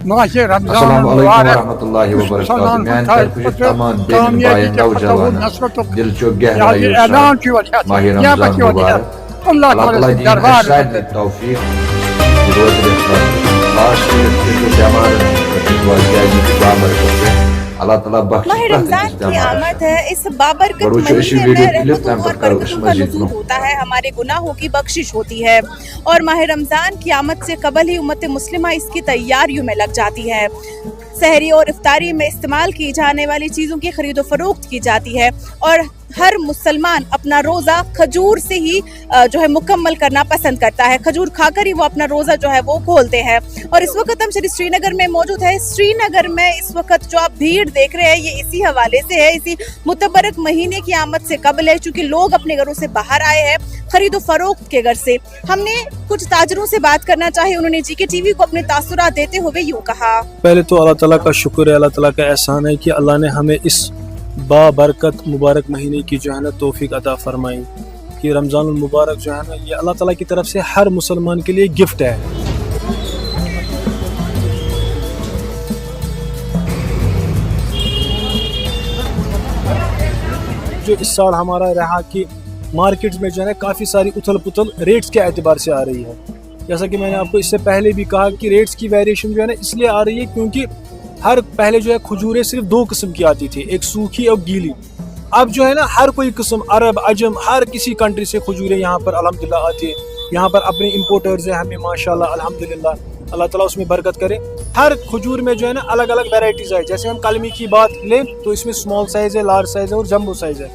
ماشي رمضان السلام علیکم المبارک ورحمۃ اللہ وبرکاتہ میان طرف تمام بین بائن نوجوان دل چو گہرائیو اعلان ماہ رمضان مبارک اللہ اللہ تعالیٰ دین اشارت توفیق روز رحمت خاص اللہ تعالیٰ بخش ماہ رمضان کی آمد ہے، اس بابرکت مہینے میں رحمتوں اور برکتوں کا نزول ہوتا ہے، ہمارے گناہوں کی بخشش ہوتی ہے، اور ماہ رمضان کی آمد سے قبل ہی امت مسلمہ اس کی تیاریوں میں لگ جاتی ہے۔ سحری اور افطاری میں استعمال کی جانے والی چیزوں کی خرید و فروخت کی جاتی ہے، اور ہر مسلمان اپنا روزہ کھجور سے ہی جو ہے مکمل کرنا پسند کرتا ہے، کھجور کھا کر ہی وہ اپنا روزہ جو ہے وہ کھولتے ہیں۔ اور اس وقت ہم شری نگر میں موجود ہے۔ سری نگر میں اس وقت جو آپ بھیڑ دیکھ رہے ہیں یہ اسی حوالے سے ہے، اسی متبرک مہینے کی آمد سے قبل ہے، چونکہ لوگ اپنے گھروں سے باہر آئے ہیں خرید و فروخت کے گھر سے۔ ہم نے کچھ تاجروں سے بات کرنا چاہے، انہوں نے GK TV کو اپنے تاثرات دیتے ہوئے یوں کہا۔ پہلے تو اللہ تعالیٰ کا شکر ہے، اللہ تعالیٰ کا احسان ہے کہ اللہ نے ہمیں اس بابرکت مبارک مہینے کی جو ہے نا توفیق عطا فرمائی کہ رمضان المبارک جو ہے نا یہ اللہ تعالیٰ کی طرف سے ہر مسلمان کے لیے گفٹ ہے۔ جو اس سال ہمارا رہا کہ مارکیٹ میں جو ہے نا کافی ساری اتھل پتھل ریٹس کے اعتبار سے آ رہی ہے، جیسا کہ میں نے آپ کو اس سے پہلے بھی کہا کہ ریٹس کی ویریشن جو ہے نا اس لیے آ رہی ہے کیونکہ پہلے جو ہے کھجوریں صرف 2 قسم کی آتی تھی، ایک سوکھی اور گیلی۔ اب جو ہے نا ہر کوئی قسم، عرب عجم ہر کسی کنٹری سے کھجوریں یہاں پر الحمدللہ آتی ہے، یہاں پر اپنے امپورٹرز ہیں ہمیں ماشاءاللہ الحمدللہ، اللہ تعالیٰ اس میں برکت کرے۔ ہر کھجور میں جو ہے نا الگ الگ ویرائٹیز آئی، جیسے ہم کلمی کی بات لیں تو اس میں اسمال سائز ہے، لارج سائز ہے اور جمبو سائز ہے،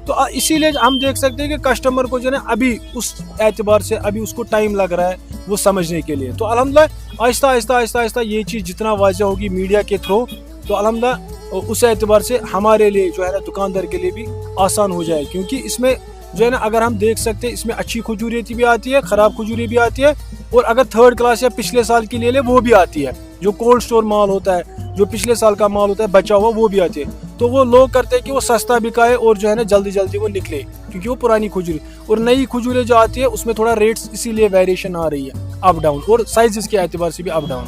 تو اسی لیے ہم دیکھ سکتے ہیں کہ کسٹمر کو جو ہے نا ابھی اس اعتبار سے ابھی اس کو ٹائم لگ رہا ہے وہ سمجھنے کے لیے، تو الحمدللہ آہستہ آہستہ آہستہ آہستہ یہ چیز جتنا واضح ہوگی میڈیا کے تھرو تو الحمدللہ اس اعتبار سے ہمارے لیے جو ہے نا دکاندار کے لیے بھی آسان ہو جائے، کیونکہ اس میں جو ہے نا اگر ہم دیکھ سکتے ہیں اس میں اچھی کھجوریں بھی آتی ہے، خراب کھجوریں بھی آتی ہے، اور اگر 3rd کلاس یا پچھلے سال کی لے لے وہ بھی آتی ہے، جو کولڈ سٹور مال ہوتا ہے، جو پچھلے سال کا مال ہوتا ہے بچا ہوا وہ بھی آتی ہے، تو وہ لوگ کرتے ہیں کہ وہ سستا بکائے اور جو ہے نا جلدی جلدی وہ نکلے، کیونکہ وہ پرانی کھجوری اور نئی کھجوریں جو آتی ہے اس میں تھوڑا ریٹس اسی لیے ویریشن آ رہی ہے اپ ڈاؤن، اور سائزز کے اعتبار سے بھی اپ ڈاؤن۔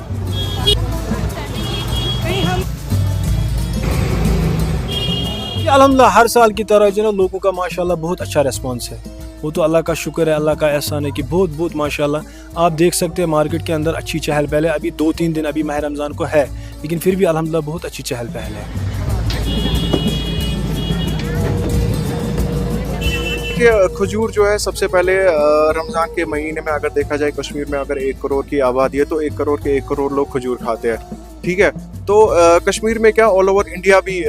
الحمدللہ ہر سال کی طرح جو ہے نا لوگوں کا ماشاءاللہ بہت اچھا ریسپانس ہے، وہ تو اللہ کا شکر ہے، اللہ کا احسان ہے کہ بہت بہت ماشاءاللہ آپ دیکھ سکتے ہیں مارکیٹ کے اندر اچھی چہل پہل ہے، ابھی 2-3 دن ابھی ماہ رمضان کو ہے لیکن پھر بھی الحمدللہ بہت اچھی چہل پہل ہے۔ کہ کھجور جو ہے سب سے پہلے رمضان کے مہینے میں اگر دیکھا جائے کشمیر میں اگر 1 کروڑ کی آبادی ہے تو 1 کروڑ کے 1 کروڑ لوگ کھجور کھاتے ہیں، ٹھیک ہے، تو کشمیر میں کیا آل اوور انڈیا بھی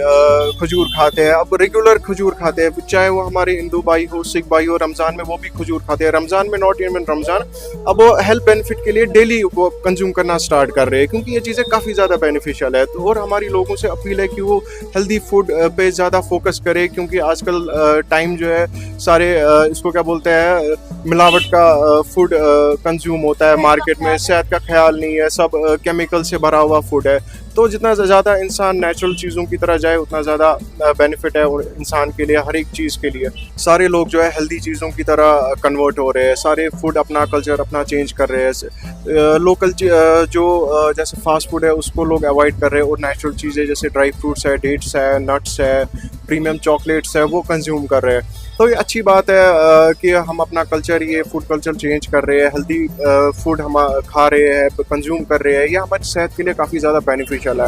کھجور کھاتے ہیں، اب ریگولر کھجور کھاتے ہیں، چاہے وہ ہمارے ہندو بھائی ہو سکھ بھائی ہو، رمضان میں وہ بھی کھجور کھاتے ہیں، رمضان میں ناٹ ایون رمضان، اب وہ ہیلتھ بینیفٹ کے لیے ڈیلی وہ کنزیوم کرنا سٹارٹ کر رہے ہیں کیونکہ یہ چیزیں کافی زیادہ بینیفیشیل ہے، اور ہماری لوگوں سے اپیل ہے کہ وہ ہیلدی فوڈ پہ زیادہ فوکس کرے، کیونکہ آج کل ٹائم جو ہے سارے اس کو کیا بولتے ہیں ملاوٹ کا فوڈ کنزیوم ہوتا ہے مارکیٹ میں، صحت کا خیال نہیں ہے، سب کیمیکل سے بھرا ہوا فوڈ ہے، تو جتنا زیادہ انسان نیچرل چیزوں کی طرح جائے اتنا زیادہ بینیفٹ ہے، اور انسان کے لیے ہر ایک چیز کے لیے سارے لوگ جو ہے ہیلدی چیزوں کی طرح کنورٹ ہو رہے ہیں، سارے فوڈ اپنا کلچر اپنا چینج کر رہے ہیں، لوکل جو جیسے فاسٹ فوڈ ہے اس کو لوگ اوائڈ کر رہے ہیں، اور نیچرل چیزیں جیسے ڈرائی فروٹس ہے، ڈیٹس ہے، نٹس ہے، پریمیم چاکلیٹس ہے وہ کنزیوم کر رہے ہیں، تو یہ اچھی بات ہے کہ ہم اپنا کلچر یہ فوڈ کلچر چینج کر رہے ہیں، ہیلدی فوڈ ہم کھا رہے ہیں کنزیوم کر رہے ہیں، یہ ہماری صحت کے لیے کافی زیادہ بینیفیشیل ہے۔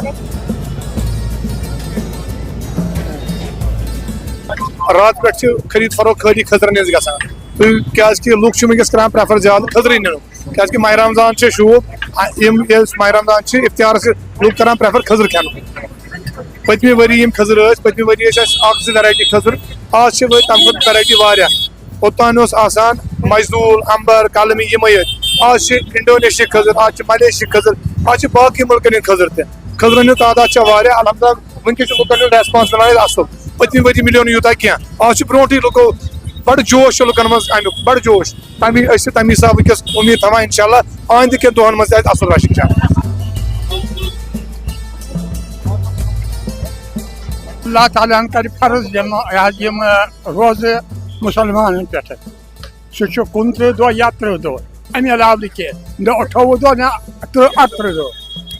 رات پہ خرید فروخت خالی خضر نیز گژھان کیازِ لُکھ چھِ وٕنکیٚس کران پریفر زیادٕ خضرٕے نیُن کیازِ ماہ رمضان چھِ شوٗب یِم ماہ رمضان چھِ افتیارس لُکھ کران پریفر خضر کھٮ۪نُک، پٔتمہِ ؤری یِم خضر ٲسۍ پٔتمہِ ؤری ٲسۍ اَسہِ 1-2 ویرایٹی خضر، آز چھِ وۄنۍ تَمہِ کھۄتہٕ ویرایٹی واریاہ، اوٚتانۍ اوس آسان مجدوٗل امبر کلمی یِمے ٲسۍ، آز چھِ انڈونیشیِک خضر، آز چھِ ملیشیِک خضر، آز چھِ باقٕے مُلکن ہٕنٛدۍ خضر تہِ، خضرن ہُنٛد تعداد چھِ واریاہ، الحمدللہ وٕنکیٚس چھُ لُکن ہُنٛد ریسپانس مِلان ییٚتہِ اصٕل، پٔتمہِ ؤری مِلیو نہٕ یوٗتاہ کینٛہہ، آز چھُ برونٛٹھٕے لُکو بڑٕ جوش چھُ لُکن منٛز امیُک بڑٕ جوش، أسۍ چھِ تمہِ حساب وٕنکیٚس اُمید تھاوان انشاءاللہ آیندٕ کٮ۪ن دۄہن منٛز تہِ آسہِ اصٕل رش انشاءاللہ۔ اللہ تعالیٰ کر فرض یم روزٕ مسلمانن پٮ۪ٹھ، سُہ چھُ 29 دۄہ یا 30 دۄہ، امہِ علاوٕ نہٕ کینٛہہ، نہ 28 دۄہ نہ 38 دۄہ،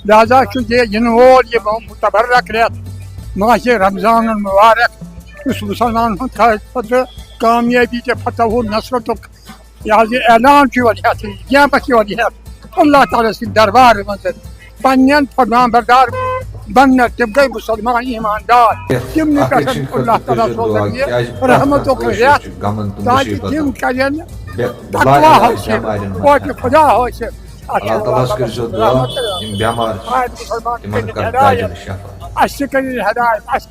لہذا یہ ینول یہ متبرک رت ماہ رمضان المبارک اس مسلمان ہند خاطر کامیابی کے فتح و نصرت یہ اعلان کی وجہ قیامت کی وجہ اللہ تعالیٰ سے دربار مز پنن فرمان بردار بننا تم گئی مسلمان ایماندار تم اللہ تعالیٰ سوزن یہ رحمت و خیرات تاکہ تم کرن تقوی حاصل خدا حاصل اللہ تعالیٰ کرزو دعا یم بیمار تمن کر تاج شفا اس کر ہدایت اس